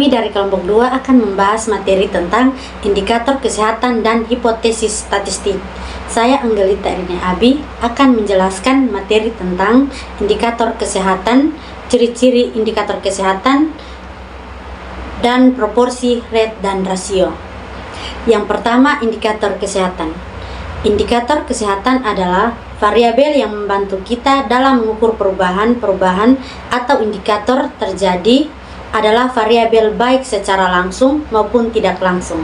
Kami dari kelompok 2 akan membahas materi tentang indikator kesehatan dan hipotesis statistik. Saya Anggelita Irini Abi akan menjelaskan materi tentang indikator kesehatan, ciri-ciri indikator kesehatan, dan proporsi, rate, dan rasio. Yang pertama, indikator kesehatan. Indikator kesehatan adalah variabel yang membantu kita dalam mengukur perubahan atau indikator terjadi adalah variabel baik secara langsung maupun tidak langsung.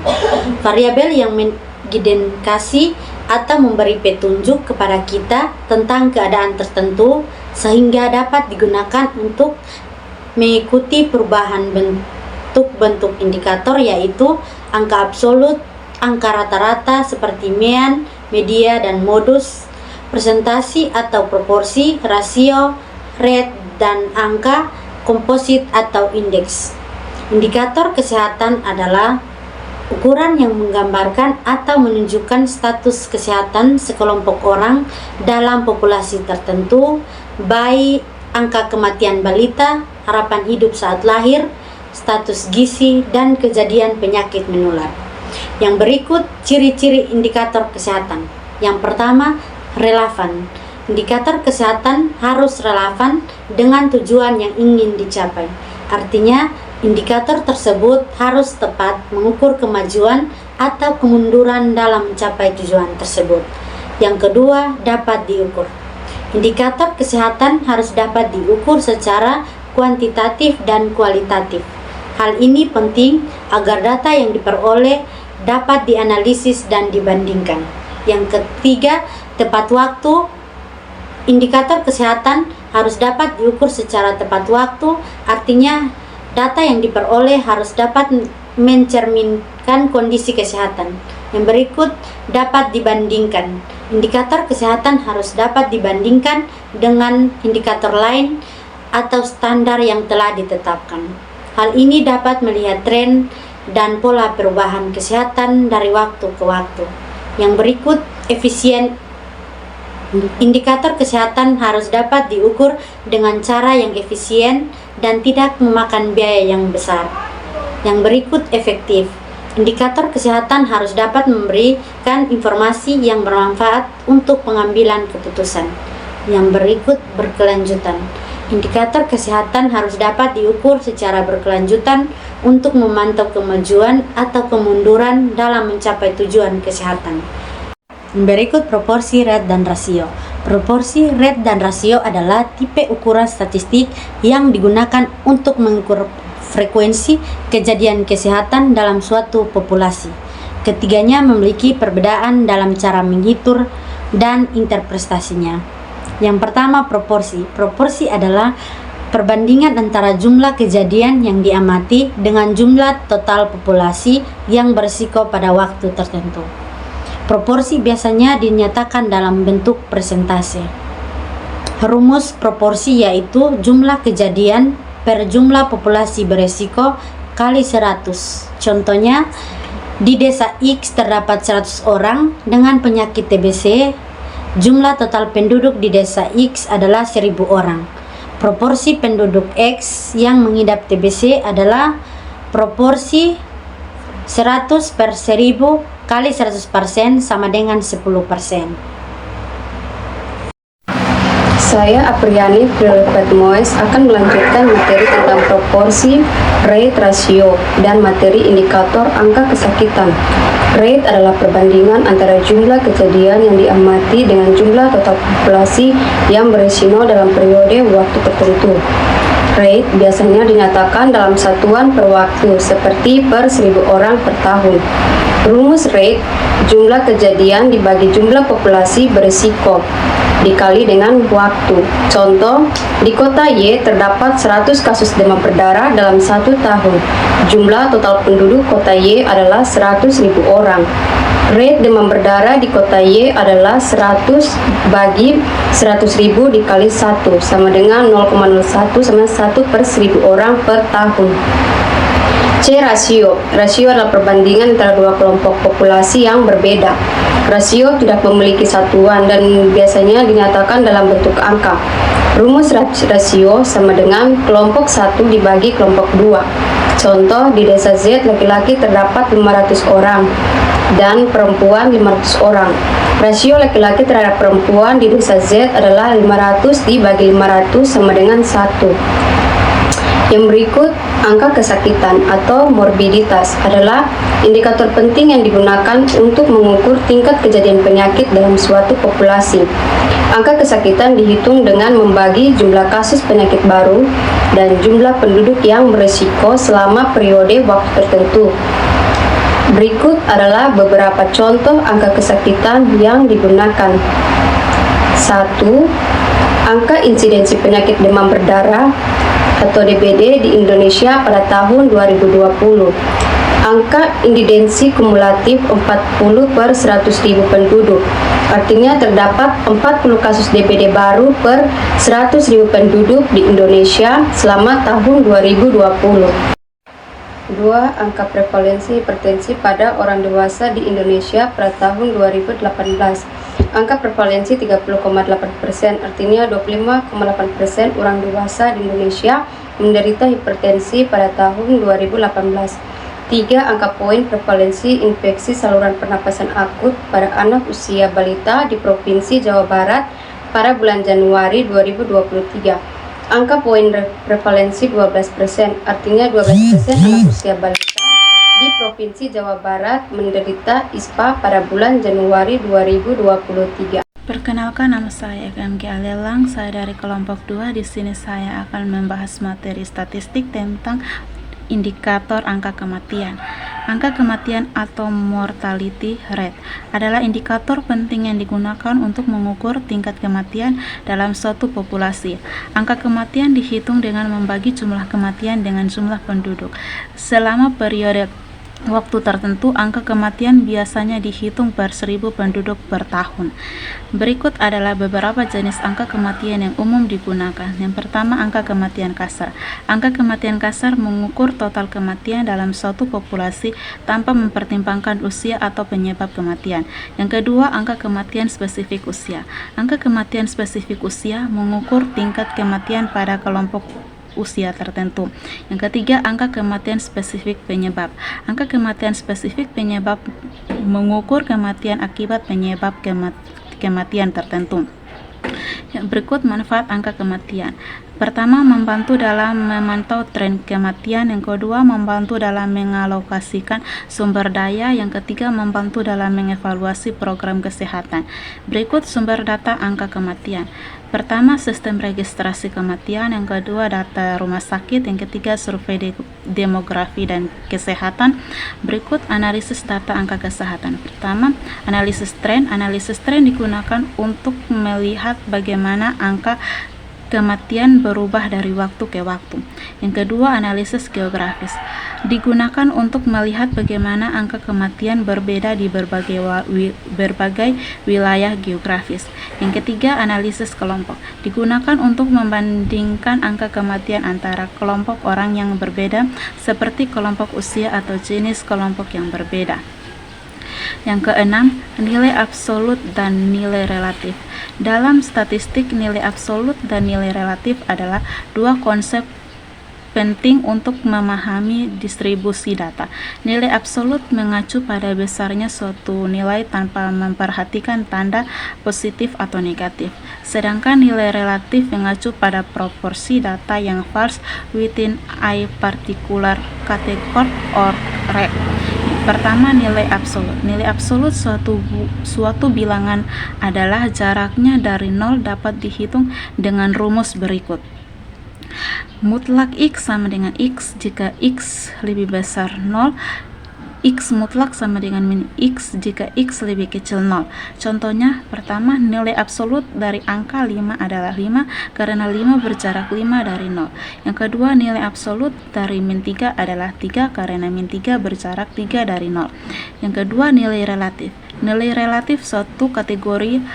Variabel yang mengindikasi atau memberi petunjuk kepada kita tentang keadaan tertentu sehingga dapat digunakan untuk mengikuti perubahan bentuk indikator, yaitu angka absolut, angka rata-rata seperti mean, media, dan modus, presentasi atau proporsi, rasio, rate, dan angka komposit atau indeks. Indikator kesehatan adalah ukuran yang menggambarkan atau menunjukkan status kesehatan sekelompok orang dalam populasi tertentu, baik angka kematian balita, harapan hidup saat lahir, status gizi, dan kejadian penyakit menular. Yang berikut ciri-ciri indikator kesehatan. Yang pertama, relevan. Indikator kesehatan harus relevan dengan tujuan yang ingin dicapai. Artinya, indikator tersebut harus tepat mengukur kemajuan atau kemunduran dalam mencapai tujuan tersebut. Yang kedua, dapat diukur. Indikator kesehatan harus dapat diukur secara kuantitatif dan kualitatif. Hal ini penting agar data yang diperoleh dapat dianalisis dan dibandingkan. Yang ketiga, tepat waktu. Indikator kesehatan harus dapat diukur secara tepat waktu, artinya data yang diperoleh harus dapat mencerminkan kondisi kesehatan. Yang berikut, dapat dibandingkan. Indikator kesehatan harus dapat dibandingkan dengan indikator lain atau standar yang telah ditetapkan. Hal ini dapat melihat tren dan pola perubahan kesehatan dari waktu ke waktu. Yang berikut, efisien. Indikator kesehatan harus dapat diukur dengan cara yang efisien dan tidak memakan biaya yang besar. Yang berikut, efektif. Indikator kesehatan harus dapat memberikan informasi yang bermanfaat untuk pengambilan keputusan. Yang berikut, berkelanjutan. Indikator kesehatan harus dapat diukur secara berkelanjutan untuk memantau kemajuan atau kemunduran dalam mencapai tujuan kesehatan. Berikut proporsi, rate, dan rasio. Proporsi, rate, dan rasio adalah tipe ukuran statistik yang digunakan untuk mengukur frekuensi kejadian kesehatan dalam suatu populasi. Ketiganya memiliki perbedaan dalam cara menghitung dan interpretasinya. Yang pertama, proporsi. Proporsi adalah perbandingan antara jumlah kejadian yang diamati dengan jumlah total populasi yang berisiko pada waktu tertentu. Proporsi biasanya dinyatakan dalam bentuk persentase. Rumus proporsi yaitu jumlah kejadian per jumlah populasi berisiko kali 100. Contohnya, di desa X terdapat 100 orang dengan penyakit TBC. Jumlah total penduduk di desa X adalah 1000 orang. Proporsi penduduk X yang mengidap TBC adalah proporsi 100 per 1000 kali 100% sama dengan 10%. Saya Apriani Patmoes akan melanjutkan materi tentang proporsi, rate, rasio, dan materi indikator angka kesakitan. Rate adalah perbandingan antara jumlah kejadian yang diamati dengan jumlah total populasi yang berisiko dalam periode waktu tertentu. Rate biasanya dinyatakan dalam satuan per waktu, seperti per 1000 orang per tahun. Rumus rate, jumlah kejadian dibagi jumlah populasi berisiko dikali dengan waktu. Contoh, di kota Y terdapat 100 kasus demam berdarah dalam 1 tahun. Jumlah total penduduk kota Y adalah 100.000 orang. Rate demam berdarah di kota Y adalah 100 bagi 100.000 dikali 1 sama dengan 0,01 sama 1 per 1000 orang per tahun. C. Rasio. Rasio adalah perbandingan antara dua kelompok populasi yang berbeda. Rasio tidak memiliki satuan dan biasanya dinyatakan dalam bentuk angka. Rumus rasio sama dengan kelompok 1 dibagi kelompok 2. Contoh, di desa Z laki-laki terdapat 500 orang dan perempuan 500 orang. Rasio laki-laki terhadap perempuan di desa Z adalah 500 dibagi 500 sama dengan 1. Yang berikut, angka kesakitan atau morbiditas adalah indikator penting yang digunakan untuk mengukur tingkat kejadian penyakit dalam suatu populasi. Angka kesakitan dihitung dengan membagi jumlah kasus penyakit baru dan jumlah penduduk yang berisiko selama periode waktu tertentu. Berikut adalah beberapa contoh angka kesakitan yang digunakan. 1. Angka insidensi penyakit demam berdarah atau DBD di Indonesia pada tahun 2020. Angka insidensi kumulatif 40 per 100.000 penduduk. Artinya terdapat 40 kasus DBD baru per 100.000 penduduk di Indonesia selama tahun 2020. 2. Angka prevalensi hipertensi pada orang dewasa di Indonesia pada tahun 2018. Angka prevalensi 30,8%, artinya 25,8% orang dewasa di Indonesia menderita hipertensi pada tahun 2018. 3. Angka poin prevalensi infeksi saluran pernapasan akut pada anak usia balita di Provinsi Jawa Barat pada bulan Januari 2023. Angka poin prevalensi 12%, artinya 12% anak usia balita di Provinsi Jawa Barat menderita ISPA pada bulan Januari 2023. Perkenalkan, nama saya FMG Alelang, saya dari kelompok 2. Di sini saya akan membahas materi statistik tentang indikator angka kematian. Angka kematian atau mortality rate adalah indikator penting yang digunakan untuk mengukur tingkat kematian dalam suatu populasi. Angka kematian dihitung dengan membagi jumlah kematian dengan jumlah penduduk. Selama periode waktu tertentu, angka kematian biasanya dihitung per 1000 penduduk per tahun. Berikut adalah beberapa jenis angka kematian yang umum digunakan. Yang pertama, angka kematian kasar. Angka kematian kasar mengukur total kematian dalam suatu populasi tanpa mempertimbangkan usia atau penyebab kematian. Yang kedua, angka kematian spesifik usia. Angka kematian spesifik usia mengukur tingkat kematian pada kelompok usia tertentu. Yang ketiga, angka kematian spesifik penyebab. Angka kematian spesifik penyebab mengukur kematian akibat penyebab kematian tertentu. Yang berikut manfaat angka kematian. Pertama, membantu dalam memantau tren kematian. Yang kedua, membantu dalam mengalokasikan sumber daya. Yang ketiga, membantu dalam mengevaluasi program kesehatan. Berikut sumber data angka kematian. Pertama, sistem registrasi kematian. Yang kedua, data rumah sakit. Yang ketiga, survei demografi dan kesehatan. Berikut analisis data angka kesehatan. Pertama, analisis tren. Analisis tren digunakan untuk melihat bagaimana angka kematian berubah dari waktu ke waktu. Yang kedua, analisis geografis digunakan untuk melihat bagaimana angka kematian berbeda di berbagai wilayah geografis. Yang ketiga, analisis kelompok digunakan untuk membandingkan angka kematian antara kelompok orang yang berbeda seperti kelompok usia atau jenis kelompok yang berbeda. Yang keenam, nilai absolut dan nilai relatif. Dalam statistik, nilai absolut dan nilai relatif adalah dua konsep penting untuk memahami distribusi data. Nilai absolut mengacu pada besarnya suatu nilai tanpa memperhatikan tanda positif atau negatif. Sedangkan nilai relatif mengacu pada proporsi data yang false within a particular category or range. Pertama, nilai absolut. Nilai absolut suatu bilangan adalah jaraknya dari 0 dapat dihitung dengan rumus berikut. Mutlak X sama dengan X jika X lebih besar 0. X mutlak sama dengan min X jika X lebih kecil 0. Contohnya, pertama, nilai absolut dari angka 5 adalah 5 karena 5 berjarak 5 dari 0. Yang kedua, nilai absolut dari min 3 adalah 3 karena min 3 berjarak 3 dari 0. Yang kedua, nilai relatif. Nilai relatif suatu kategori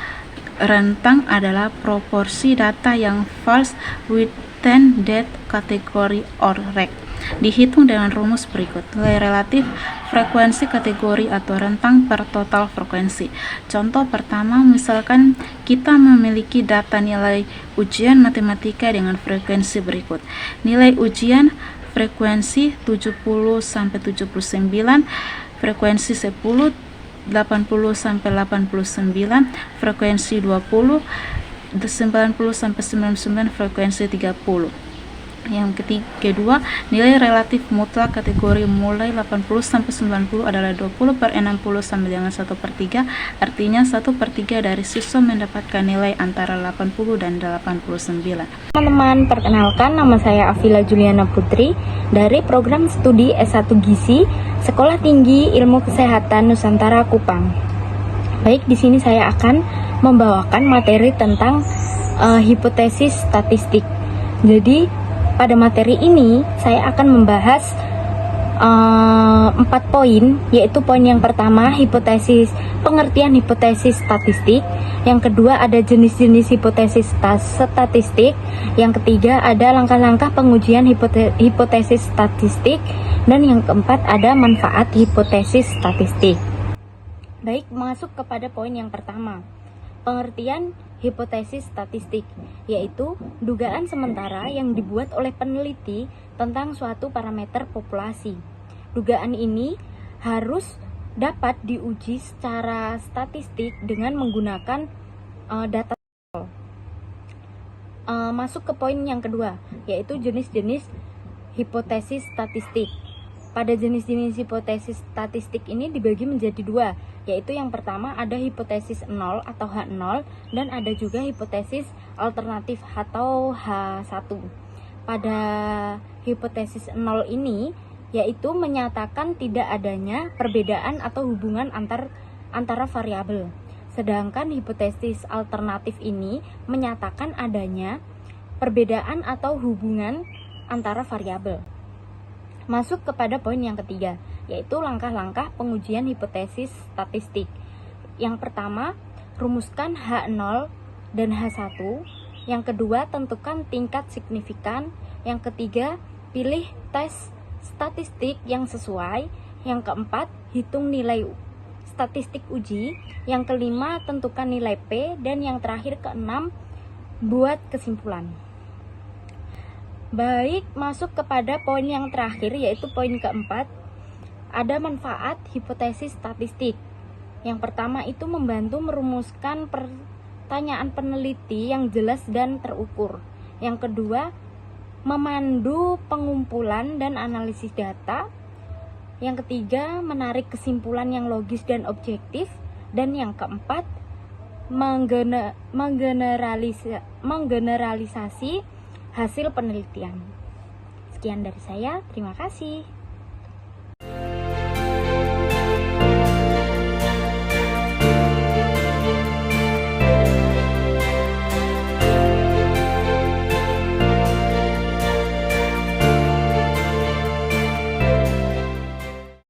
rentang adalah proporsi data yang false within that category or range. Dihitung dengan rumus berikut. Nilai relatif frekuensi kategori atau rentang per total frekuensi. Contoh pertama, misalkan kita memiliki data nilai ujian matematika dengan frekuensi berikut. Nilai ujian frekuensi 70 sampai 79, frekuensi 10 80 sampai 89, frekuensi 20 90 sampai 99, frekuensi 30. Yang kedua, nilai relatif mutlak kategori mulai 80 sampai 90 adalah 20/60 sama dengan 1/3, artinya 1/3 dari siswa mendapatkan nilai antara 80 dan 89. Teman-teman, perkenalkan, nama saya Afila Juliana Putri dari program studi S1 Gizi Sekolah Tinggi Ilmu Kesehatan Nusantara Kupang. Baik, di sini saya akan membawakan materi tentang hipotesis statistik. Jadi pada materi ini saya akan membahas 4 poin, yaitu poin yang pertama pengertian hipotesis statistik, yang kedua ada jenis-jenis hipotesis statistik, yang ketiga ada langkah-langkah pengujian hipotesis statistik, dan yang keempat ada manfaat hipotesis statistik. Baik, masuk kepada poin yang pertama, pengertian hipotesis statistik, yaitu dugaan sementara yang dibuat oleh peneliti tentang suatu parameter populasi. Dugaan ini harus dapat diuji secara statistik dengan menggunakan data. Masuk ke poin yang kedua, yaitu jenis-jenis hipotesis statistik. Pada jenis-jenis hipotesis statistik ini dibagi menjadi dua, yaitu yang pertama ada hipotesis 0 atau H0 dan ada juga hipotesis alternatif atau H1. Pada hipotesis 0 ini yaitu menyatakan tidak adanya perbedaan atau hubungan antara variabel. Sedangkan hipotesis alternatif ini menyatakan adanya perbedaan atau hubungan antara variabel. Masuk kepada poin yang ketiga, yaitu langkah-langkah pengujian hipotesis statistik. Yang pertama, rumuskan H0 dan H1. Yang kedua, tentukan tingkat signifikan. Yang ketiga, pilih tes statistik yang sesuai. Yang keempat, hitung nilai statistik uji. Yang kelima, tentukan nilai P. Dan yang terakhir, keenam, buat kesimpulan. Baik, masuk kepada poin yang terakhir, yaitu poin keempat, ada manfaat hipotesis statistik. Yang pertama itu membantu merumuskan pertanyaan peneliti yang jelas dan terukur. Yang kedua, memandu pengumpulan dan analisis data. Yang ketiga, menarik kesimpulan yang logis dan objektif. Dan yang keempat, menggeneralisasi hasil penelitian. Sekian dari saya, terima kasih.